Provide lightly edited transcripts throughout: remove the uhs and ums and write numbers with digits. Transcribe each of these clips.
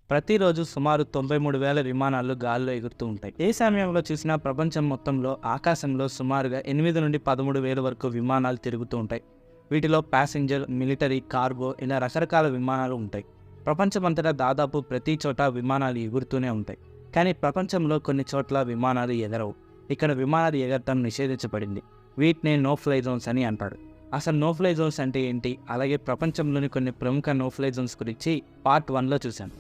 ప్రతిరోజు సుమారు 93,000 విమానాలు గాల్లో ఎగురుతూ ఉంటాయి. ఏ సమయంలో చూసినా ప్రపంచం మొత్తంలో ఆకాశంలో సుమారుగా 8 నుండి 13,000 వరకు విమానాలు తిరుగుతూ ఉంటాయి. వీటిలో ప్యాసింజర్, మిలిటరీ, కార్గో ఇలా రకరకాల విమానాలు ఉంటాయి. ప్రపంచమంతటా దాదాపు ప్రతి చోట విమానాలు ఎగురుతూనే ఉంటాయి. కానీ ప్రపంచంలో కొన్ని చోట్ల విమానాలు ఎగరవు. ఇక్కడ విమానాలు ఎగరటం నిషేధించబడింది. వీటిని నో ఫ్లై జోన్స్ అని అంటారు. అసలు నో ఫ్లై జోన్స్ అంటే ఏంటి, అలాగే ప్రపంచంలోని కొన్ని ప్రముఖ నో ఫ్లై జోన్స్ గురించి పార్ట్ 1లో చూశాను.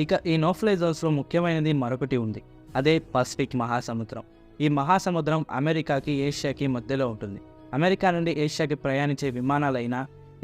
ఇక ఈ నో ఫ్లై జోన్స్లో ముఖ్యమైనది మరొకటి ఉంది. అదే పసిఫిక్ మహాసముద్రం. ఈ మహాసముద్రం అమెరికాకి, ఏషియాకి మధ్యలో ఉంటుంది. అమెరికా నుండి ఏషియాకి ప్రయాణించే విమానాలైనా,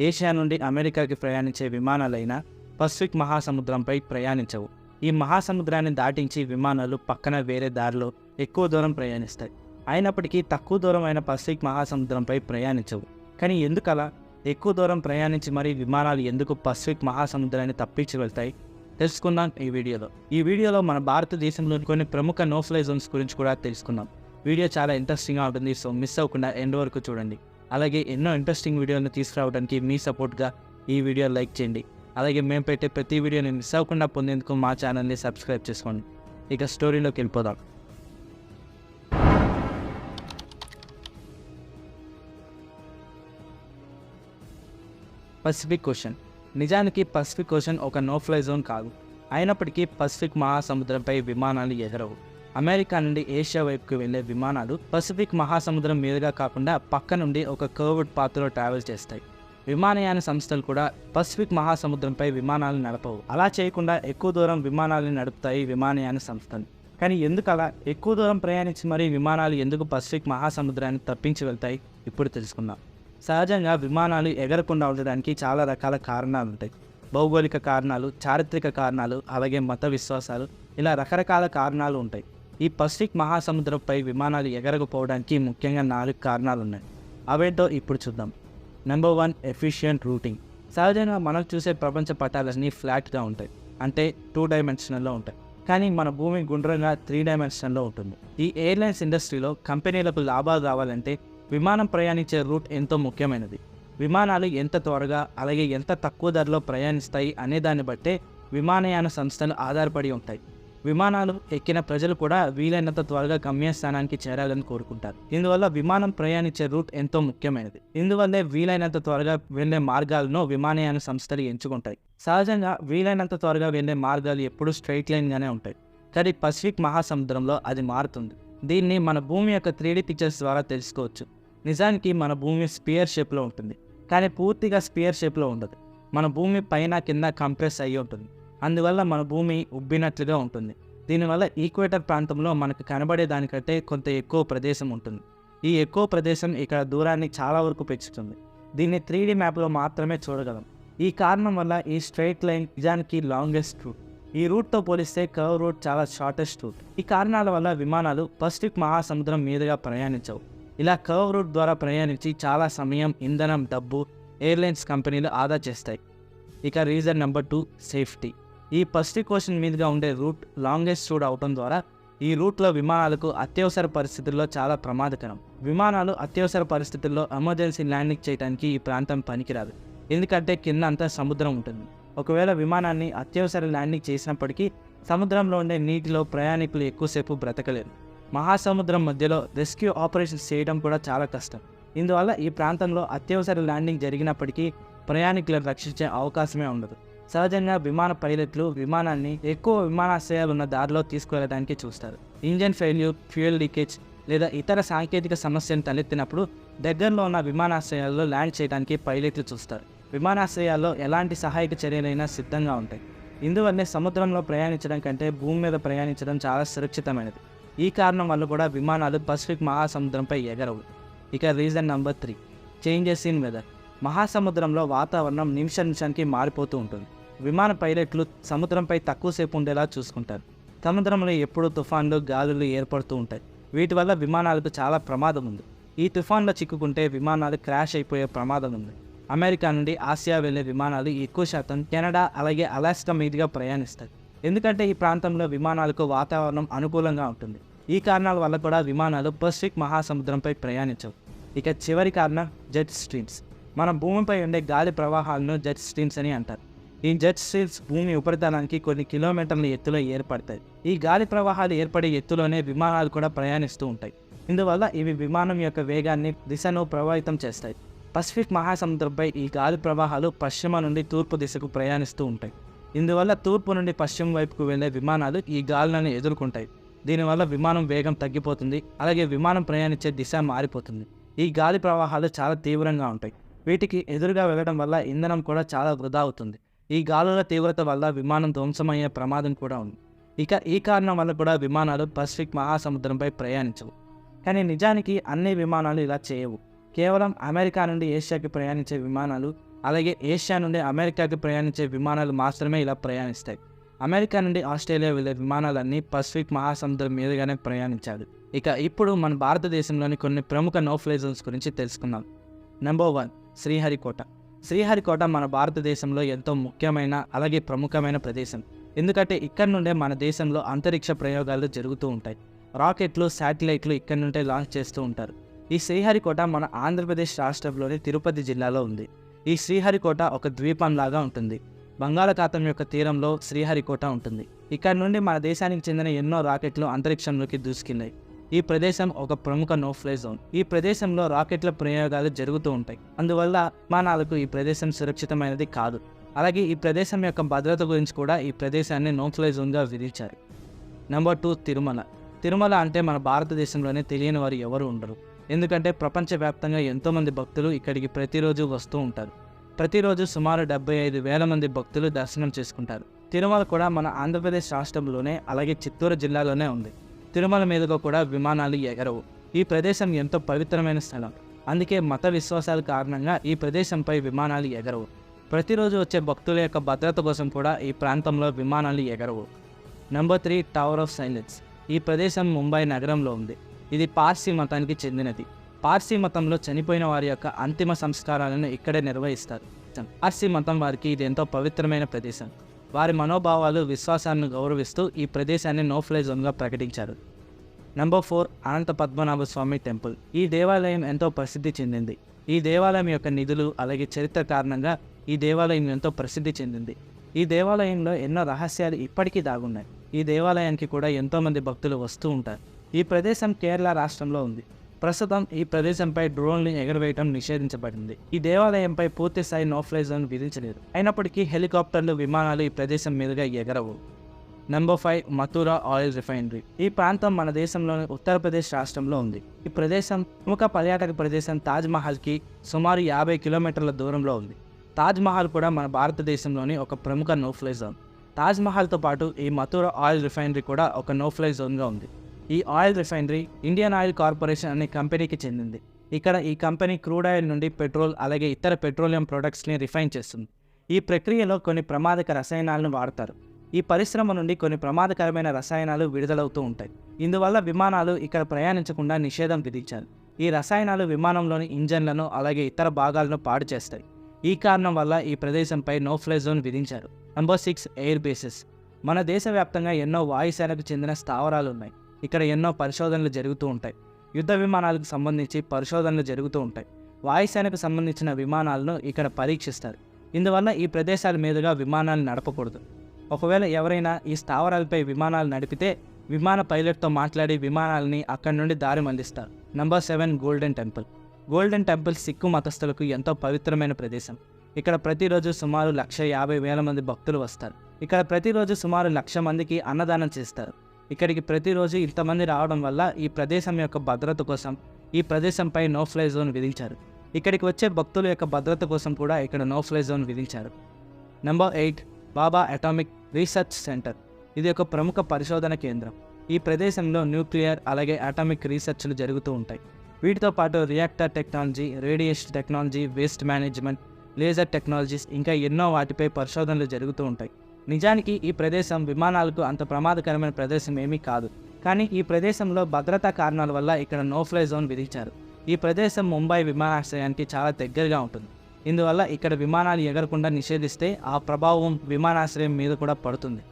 ఏషియా నుండి అమెరికాకి ప్రయాణించే విమానాలైనా పసిఫిక్ మహాసముద్రంపై ప్రయాణించవు. ఈ మహాసముద్రాన్ని దాటించి విమానాలు పక్కన వేరే దారిలో ఎక్కువ దూరం ప్రయాణిస్తాయి. అయినప్పటికీ తక్కువ దూరం అయిన పసిఫిక్ మహాసముద్రంపై ప్రయాణించవు. కానీ ఎందుకలా? ఎక్కువ దూరం ప్రయాణించి మరీ విమానాలు ఎందుకు పసిఫిక్ మహాసముద్రాన్ని తప్పించి వెళ్తాయి తెలుసుకుందాం ఈ వీడియోలో మన భారతదేశంలోని కొన్ని ప్రముఖ నో ఫ్లై జోన్స్ గురించి కూడా తెలుసుకుందాం. వీడియో చాలా ఇంట్రెస్టింగ్గా ఉంటుంది, సో మిస్ అవ్వకుండా ఎండ్ వరకు చూడండి. అలాగే ఎన్నో ఇంట్రెస్టింగ్ వీడియోలను తీసుకురావడానికి మీ సపోర్ట్గా ఈ వీడియో లైక్ చేయండి. అలాగే మేము పెట్టే ప్రతి వీడియోని మిస్ అవ్వకుండా పొందేందుకు మా ఛానల్ని సబ్స్క్రైబ్ చేసుకోండి. ఇక స్టోరీలోకి వెళ్ళిపోదాం. Pacific ocean. నిజానికి పసిఫిక్ ఓషన్ ఒక నో ఫ్లై జోన్ కాదు. అయినప్పటికీ పసిఫిక్ మహాసముద్రంపై విమానాలు ఎగరవు. అమెరికా నుండి ఏషియా వైపుకి వెళ్లే విమానాలు పసిఫిక్ మహాసముద్రం మీదుగా కాకుండా పక్క నుండి ఒక కర్వ్డ్ పాత్లో ట్రావెల్ చేస్తాయి. విమానయాన సంస్థలు కూడా పసిఫిక్ మహాసముద్రంపై విమానాలు నడపవు. అలా చేయకుండా ఎక్కువ దూరం విమానాలను నడుపుతాయి విమానయాన సంస్థలు. కానీ ఎందుకు అలా? ఎక్కువ దూరం ప్రయాణించి మరీ విమానాలు ఎందుకు పసిఫిక్ మహాసముద్రాన్ని తప్పించి వెళ్తాయి ఇప్పుడు తెలుసుకుందాం. సహజంగా విమానాలు ఎగరకుండా ఉండడానికి చాలా రకాల కారణాలు ఉంటాయి. భౌగోళిక కారణాలు, చారిత్రక కారణాలు, అలాగే మత విశ్వాసాలు, ఇలా రకరకాల కారణాలు ఉంటాయి. ఈ పసిఫిక్ మహాసముద్రంపై విమానాలు ఎగరకపోవడానికి ముఖ్యంగా 4 కారణాలు ఉన్నాయి. అవేంటో ఇప్పుడు చూద్దాం. Number 1, efficient routing. సహజంగా మనం చూసే ప్రపంచ పటాలన్నీ ఫ్లాట్గా ఉంటాయి, అంటే 2 డైమెన్షనల్లో ఉంటాయి. కానీ మన భూమి గుండ్రంగా 3 డైమెన్షనల్లో ఉంటుంది. ఈ ఎయిర్లైన్స్ ఇండస్ట్రీలో కంపెనీలకు లాభాలు రావాలంటే విమానం ప్రయాణించే రూట్ ఎంతో ముఖ్యమైనది. విమానాలు ఎంత త్వరగా, అలాగే ఎంత తక్కువ ధరలో ప్రయాణిస్తాయి అనే దాన్ని బట్టే విమానయాన సంస్థలు ఆధారపడి ఉంటాయి. విమానాలు ఎక్కిన ప్రజలు కూడా వీలైనంత త్వరగా గమ్యస్థానానికి చేరాలని కోరుకుంటారు. ఇందువల్ల విమానం ప్రయాణించే రూట్ ఎంతో ముఖ్యమైనది. ఇందువల్లే వీలైనంత త్వరగా వెళ్లే మార్గాలను విమానయాన సంస్థలు ఎంచుకుంటాయి. సహజంగా వీలైనంత త్వరగా వెళ్లే మార్గాలు ఎప్పుడూ స్ట్రైట్ లైన్గానే ఉంటాయి. కానీ పసిఫిక్ మహాసముద్రంలో అది మారుతుంది. దీన్ని మన భూమి యొక్క 3D పిక్చర్స్ ద్వారా తెలుసుకోవచ్చు. నిజానికి మన భూమి స్పియర్ షేప్లో ఉంటుంది, కానీ పూర్తిగా స్పియర్ షేప్లో ఉండదు. మన భూమి పైన కింద కంప్రెస్ అయ్యి ఉంటుంది. అందువల్ల మన భూమి ఉబ్బినట్లుగా ఉంటుంది. దీనివల్ల ఈక్వేటర్ ప్రాంతంలో మనకు కనబడే దానికంటే కొంత ఎక్కువ ప్రదేశం ఉంటుంది. ఈ ఎక్కువ ప్రదేశం ఇక్కడ దూరాన్ని చాలా వరకు పెంచుతుంది. దీన్ని 3D మ్యాప్లో మాత్రమే చూడగలం. ఈ కారణం వల్ల ఈ స్ట్రైట్ లైన్ నిజానికి లాంగెస్ట్ రూట్. ఈ రూట్తో పోలిస్తే కర్వ్ రూట్ చాలా షార్టెస్ట్ రూట్. ఈ కారణాల వల్ల విమానాలు పసిఫిక్ మహాసముద్రం మీదుగా ప్రయాణించవు. ఇలా కర్వ్ రూట్ ద్వారా ప్రయాణించి చాలా సమయం, ఇంధనం, డబ్బు ఎయిర్లైన్స్ కంపెనీలు ఆదా చేస్తాయి. ఇక రీజన్ నెంబర్ 2, సేఫ్టీ. ఈ పసిఫిక్ ఓషన్ మీదుగా ఉండే రూట్ లాంగెస్ట్ రూట్ అవడం ద్వారా ఈ రూట్లో విమానాలకు అత్యవసర పరిస్థితుల్లో చాలా ప్రమాదకరం. విమానాలు అత్యవసర పరిస్థితుల్లో ఎమర్జెన్సీ ల్యాండింగ్ చేయడానికి ఈ ప్రాంతం పనికిరాదు. ఎందుకంటే కింద అంతా సముద్రం ఉంటుంది. ఒకవేళ విమానాన్ని అత్యవసర ల్యాండింగ్ చేసినప్పటికీ సముద్రంలో ఉండే నీటిలో ప్రయాణికులు ఎక్కువసేపు బ్రతకలేరు. మహాసముద్రం మధ్యలో రెస్క్యూ ఆపరేషన్స్ చేయడం కూడా చాలా కష్టం. ఇందువల్ల ఈ ప్రాంతంలో అత్యవసర ల్యాండింగ్ జరిగినప్పటికీ ప్రయాణికులను రక్షించే అవకాశమే ఉండదు. సహజంగా విమాన పైలట్లు విమానాన్ని ఎక్కువ విమానాశ్రయాలు ఉన్న దారిలో తీసుకువెళ్ళడానికి చూస్తారు. ఇంజన్ ఫెయిల్యూర్, ఫ్యూయల్ లీకేజ్ లేదా ఇతర సాంకేతిక సమస్యలు తలెత్తినప్పుడు దగ్గరలో ఉన్న విమానాశ్రయాల్లో ల్యాండ్ చేయడానికి పైలట్లు చూస్తారు. విమానాశ్రయాల్లో ఎలాంటి సహాయక చర్యలైనా సిద్ధంగా ఉంటాయి. ఇందువల్లే సముద్రంలో ప్రయాణించడం కంటే భూమి మీద ప్రయాణించడం చాలా సురక్షితమైనది. ఈ కారణం వల్ల కూడా విమానాలు పసిఫిక్ మహాసముద్రంపై ఎగరవు. ఇక reason number 3, changes in weather. మహాసముద్రంలో వాతావరణం నిమిషానికి మారిపోతూ ఉంటుంది. విమాన పైలట్లు సముద్రంపై తక్కువసేపు ఉండేలా చూసుకుంటారు. సముద్రంలో ఎప్పుడూ తుఫాన్లు, గాలులు ఏర్పడుతూ ఉంటాయి. వీటి వల్ల విమానాలకు చాలా ప్రమాదం ఉంది. ఈ తుఫాన్లో చిక్కుకుంటే విమానాలు క్రాష్ అయిపోయే ప్రమాదం ఉంది. అమెరికా నుండి ఆసియా వెళ్లే విమానాలు ఎక్కువ శాతం కెనడా, అలాగే అలాస్కా మీదుగా ప్రయాణిస్తాయి. ఎందుకంటే ఈ ప్రాంతంలో విమానాలకు వాతావరణం అనుకూలంగా ఉంటుంది. ఈ కారణాల వల్ల కూడా విమానాలు పసిఫిక్ మహాసముద్రంపై ప్రయాణించవు. ఇక చివరి కారణం జెట్ స్ట్రీమ్స్. మన భూమిపై ఉండే గాలి ప్రవాహాలను జెట్ స్ట్రీమ్స్ అని అంటారు. ఈ జెట్ స్ట్రీమ్స్ భూమి ఉపరితలానికి కొన్ని కిలోమీటర్ల ఎత్తులో ఏర్పడతాయి. ఈ గాలి ప్రవాహాలు ఏర్పడే ఎత్తులోనే విమానాలు కూడా ప్రయాణిస్తూ ఉంటాయి. ఇందువల్ల ఇవి విమానం యొక్క వేగాన్ని, దిశను ప్రభావితం చేస్తాయి. పసిఫిక్ మహాసముద్రంపై ఈ గాలి ప్రవాహాలు పశ్చిమ నుండి తూర్పు దిశకు ప్రయాణిస్తూ ఉంటాయి. ఇందువల్ల తూర్పు నుండి పశ్చిమ వైపుకు వెళ్లే విమానాలు ఈ గాలులను ఎదుర్కొంటాయి. దీనివల్ల విమానం వేగం తగ్గిపోతుంది, అలాగే విమానం ప్రయాణించే దిశ మారిపోతుంది. ఈ గాలి ప్రవాహాలు చాలా తీవ్రంగా ఉంటాయి. వీటికి ఎదురుగా వెళ్ళడం వల్ల ఇంధనం కూడా చాలా వృధా అవుతుంది. ఈ గాలుల తీవ్రత వల్ల విమానం ధ్వంసమయ్యే ప్రమాదం కూడా ఉంది. ఇక ఈ కారణం వల్ల కూడా విమానాలు పసిఫిక్ మహాసముద్రంపై ప్రయాణించవు. కానీ నిజానికి అన్ని విమానాలు ఇలా చేయవు. కేవలం అమెరికా నుండి ఏషియాకి ప్రయాణించే విమానాలు, అలాగే ఏషియా నుండి అమెరికాకి ప్రయాణించే విమానాలు మాత్రమే ఇలా ప్రయాణిస్తాయి. అమెరికా నుండి ఆస్ట్రేలియా వెళ్ళే విమానాలన్నీ పసిఫిక్ మహాసముద్రం మీదుగానే ప్రయాణించాలి. ఇక ఇప్పుడు మన భారతదేశంలోని కొన్ని ప్రముఖ నో ఫ్లై జోన్స్ గురించి తెలుసుకుందాం. నెంబర్ 1, శ్రీహరికోట. శ్రీహరికోట మన భారతదేశంలో ఎంతో ముఖ్యమైన, అలాగే ప్రముఖమైన ప్రదేశం. ఎందుకంటే ఇక్కడ నుండే మన దేశంలో అంతరిక్ష ప్రయోగాలు జరుగుతూ ఉంటాయి. రాకెట్లు, శాటిలైట్లు ఇక్కడ నుండే లాంచ్ చేస్తూ ఉంటారు. ఈ శ్రీహరికోట మన ఆంధ్రప్రదేశ్ రాష్ట్రంలోని తిరుపతి జిల్లాలో ఉంది. ఈ శ్రీహరికోట ఒక ద్వీపంలాగా ఉంటుంది. బంగాళాఖాతం యొక్క తీరంలో శ్రీహరికోట ఉంటుంది. ఇక్కడ నుండి మన దేశానికి చెందిన ఎన్నో రాకెట్లు అంతరిక్షంలోకి దూసుకెళ్లాయి. ఈ ప్రదేశం ఒక ప్రముఖ నో ఫ్లై జోన్. ఈ ప్రదేశంలో రాకెట్ల ప్రయోగాలు జరుగుతూ ఉంటాయి. అందువల్ల విమానాలకు ఈ ప్రదేశం సురక్షితమైనది కాదు. అలాగే ఈ ప్రదేశం యొక్క భద్రత గురించి కూడా ఈ ప్రదేశాన్ని నో ఫ్లై జోన్గా విధించారు. నెంబర్ 2, తిరుమల. తిరుమల అంటే మన భారతదేశంలోనే తెలియని వారు ఎవరు ఉండరు. ఎందుకంటే ప్రపంచవ్యాప్తంగా ఎంతోమంది భక్తులు ఇక్కడికి ప్రతిరోజు వస్తూ ఉంటారు. ప్రతిరోజు సుమారు 75,000 మంది భక్తులు దర్శనం చేసుకుంటారు. తిరుమల కూడా మన ఆంధ్రప్రదేశ్ రాష్ట్రంలోనే, అలాగే చిత్తూరు జిల్లాలోనే ఉంది. తిరుమల మీదుగా కూడా విమానాలు ఎగరవు. ఈ ప్రదేశం ఎంతో పవిత్రమైన స్థలం. అందుకే మత విశ్వాసాల కారణంగా ఈ ప్రదేశంపై విమానాలు ఎగరవు. ప్రతిరోజు వచ్చే భక్తుల యొక్క భద్రత కోసం కూడా ఈ ప్రాంతంలో విమానాలు ఎగరవు. Number 3, tower of silence. ఈ ప్రదేశం ముంబై నగరంలో ఉంది. ఇది పార్సీ మతానికి చెందినది. పార్సీ మతంలో చనిపోయిన వారి యొక్క అంతిమ సంస్కారాలను ఇక్కడే నిర్వహిస్తారు. పార్సీ మతం వారికి ఇది ఎంతో పవిత్రమైన ప్రదేశం. వారి మనోభావాలు, విశ్వాసాలను గౌరవిస్తూ ఈ ప్రదేశాన్ని నో ఫ్లై జోన్గా ప్రకటించారు. నెంబర్ 4, అనంత పద్మనాభ స్వామి టెంపుల్. ఈ దేవాలయం ఎంతో ప్రసిద్ధి చెందింది. ఈ దేవాలయం యొక్క నిధులు, అలాగే చరిత్ర కారణంగా ఈ దేవాలయం ఎంతో ప్రసిద్ధి చెందింది. ఈ దేవాలయంలో ఎన్నో రహస్యాలు ఇప్పటికీ దాగున్నాయి. ఈ దేవాలయానికి కూడా ఎంతోమంది భక్తులు వస్తూ ఉంటారు. ఈ ప్రదేశం కేరళ రాష్ట్రంలో ఉంది. ప్రస్తుతం ఈ ప్రదేశంపై డ్రోన్లు ఎగరవేయడం నిషేధించబడింది. ఈ దేవాలయంపై పూర్తి స్థాయి నో ఫ్లై జోన్ విధించలేదు. అయినప్పటికీ హెలికాప్టర్లు, విమానాలు ఈ ప్రదేశం మీదుగా ఎగరవు. Number 5, Mathura oil refinery. ఈ ప్రాంతం మన దేశంలోని ఉత్తరప్రదేశ్ రాష్ట్రంలో ఉంది. ఈ ప్రదేశం ప్రముఖ పర్యాటక ప్రదేశం తాజ్మహల్కి సుమారు 50 కిలోమీటర్ల దూరంలో ఉంది. తాజ్మహల్ కూడా మన భారతదేశంలోని ఒక ప్రముఖ నో ఫ్లై జోన్. తాజ్మహల్తో పాటు ఈ మథురా ఆయిల్ రిఫైనరీ కూడా ఒక నో ఫ్లై జోన్గా ఉంది. ఈ oil refinery Indian oil corporation అనే కంపెనీకి చెందింది. ఇక్కడ ఈ కంపెనీ క్రూడ్ ఆయిల్ నుండి పెట్రోల్, అలాగే ఇతర పెట్రోలియం ప్రొడక్ట్స్ని రిఫైన్ చేస్తుంది. ఈ ప్రక్రియలో కొన్ని ప్రమాదక రసాయనాలను వాడతారు. ఈ పరిశ్రమ నుండి కొన్ని ప్రమాదకరమైన రసాయనాలు విడుదలవుతూ ఉంటాయి. ఇందువల్ల విమానాలు ఇక్కడ ప్రయాణించకుండా నిషేధం విధించారు. ఈ రసాయనాలు విమానంలోని ఇంజన్లను, అలాగే ఇతర భాగాలను పాడు చేస్తాయి. ఈ కారణం వల్ల ఈ ప్రదేశంపై నో ఫ్లై జోన్ విధించారు. Number 6, air bases. మన దేశవ్యాప్తంగా ఎన్నో వాయుసేనకు చెందిన స్థావరాలు ఉన్నాయి. ఇక్కడ ఎన్నో పరిశోధనలు జరుగుతూ ఉంటాయి. యుద్ధ విమానాలకు సంబంధించి పరిశోధనలు జరుగుతూ ఉంటాయి. వాయుసేనకు సంబంధించిన విమానాలను ఇక్కడ పరీక్షిస్తారు. ఇందువల్ల ఈ ప్రదేశాల మీదుగా విమానాలు నడపకూడదు. ఒకవేళ ఎవరైనా ఈ స్థావరాలపై విమానాలు నడిపితే విమాన పైలట్తో మాట్లాడి విమానాలని అక్కడి నుండి దారి మళ్లిస్తారు. Number 7, golden temple. Golden temple Sikh మతస్థులకు ఎంతో పవిత్రమైన ప్రదేశం. ఇక్కడ ప్రతిరోజు సుమారు 150,000 మంది భక్తులు వస్తారు. ఇక్కడ ప్రతిరోజు సుమారు 1,00,000 మందికి అన్నదానం చేస్తారు. ఇక్కడికి ప్రతిరోజు ఇంతమంది రావడం వల్ల ఈ ప్రదేశం యొక్క భద్రత కోసం ఈ ప్రదేశంపై నో ఫ్లై జోన్ విధించారు. ఇక్కడికి వచ్చే భక్తుల యొక్క భద్రత కోసం కూడా ఇక్కడ నో ఫ్లై జోన్ విధించారు. నెంబర్ 8, బాబా అటామిక్ రీసెర్చ్ సెంటర్. ఇది ఒక ప్రముఖ పరిశోధన కేంద్రం. ఈ ప్రదేశంలో న్యూక్లియర్, అలాగే అటామిక్ రీసెర్చ్లు జరుగుతూ ఉంటాయి. వీటితో పాటు reactor technology, radiation technology, waste management, laser technologies, ఇంకా ఎన్నో వాటిపై పరిశోధనలు జరుగుతూ ఉంటాయి. నిజానికి ఈ ప్రదేశం విమానాలకు అంత ప్రమాదకరమైన ప్రదేశం ఏమీ కాదు. కానీ ఈ ప్రదేశంలో భద్రతా కారణాల వల్ల ఇక్కడ నో ఫ్లై జోన్ విధించారు. ఈ ప్రదేశం ముంబై విమానాశ్రయానికి చాలా దగ్గరగా ఉంటుంది. ఇందువల్ల ఇక్కడ విమానాలు ఎగరకుండా నిషేధిస్తే ఆ ప్రభావం విమానాశ్రయం మీద కూడా పడుతుంది.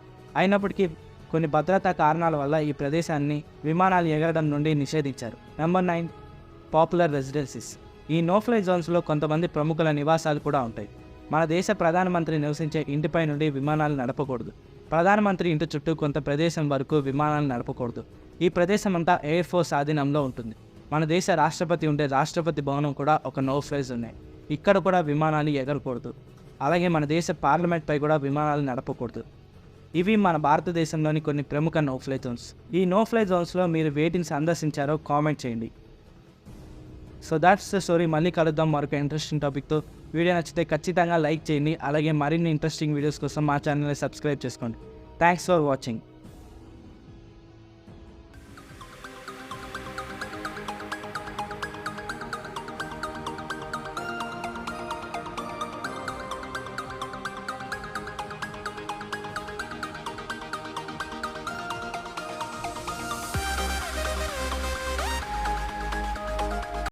అయినప్పటికీ కొన్ని భద్రతా కారణాల వల్ల ఈ ప్రదేశాన్ని విమానాలు ఎగరడం నుండి నిషేధించారు. Number 9, popular residencies. ఈ నో ఫ్లై జోన్స్లో కొంతమంది ప్రముఖుల నివాసాలు కూడా ఉంటాయి. మన దేశ ప్రధానమంత్రి నివసించే ఇంటిపై నుండి విమానాలు నడపకూడదు. ప్రధానమంత్రి ఇంటి చుట్టూ కొంత ప్రదేశం వరకు విమానాలు నడపకూడదు. ఈ ప్రదేశం అంతా ఎయిర్ ఫోర్స్ ఆధీనంలో ఉంటుంది. మన దేశ రాష్ట్రపతి ఉండే రాష్ట్రపతి భవనం కూడా ఒక నో ఫ్లై జోన్. ఇక్కడ కూడా విమానాలు ఎగరకూడదు. అలాగే మన దేశ పార్లమెంట్పై కూడా విమానాలు నడపకూడదు. ఇవి మన భారతదేశంలోని కొన్ని ప్రముఖ నో ఫ్లై జోన్స్. ఈ నో ఫ్లై జోన్స్లో మీరు వేటిని సందర్శించారో కామెంట్ చేయండి. So that's the story. మళ్ళీ కలుద్దాం మరొక ఇంట్రెస్టింగ్ టాపిక్తో. వీడియో నచ్చితే ఖచ్చితంగా లైక్ చేయండి. అలాగే మరిన్ని ఇంట్రెస్టింగ్ వీడియోస్ కోసం మా ఛానల్ని సబ్స్క్రైబ్ చేసుకోండి. Thanks for watching.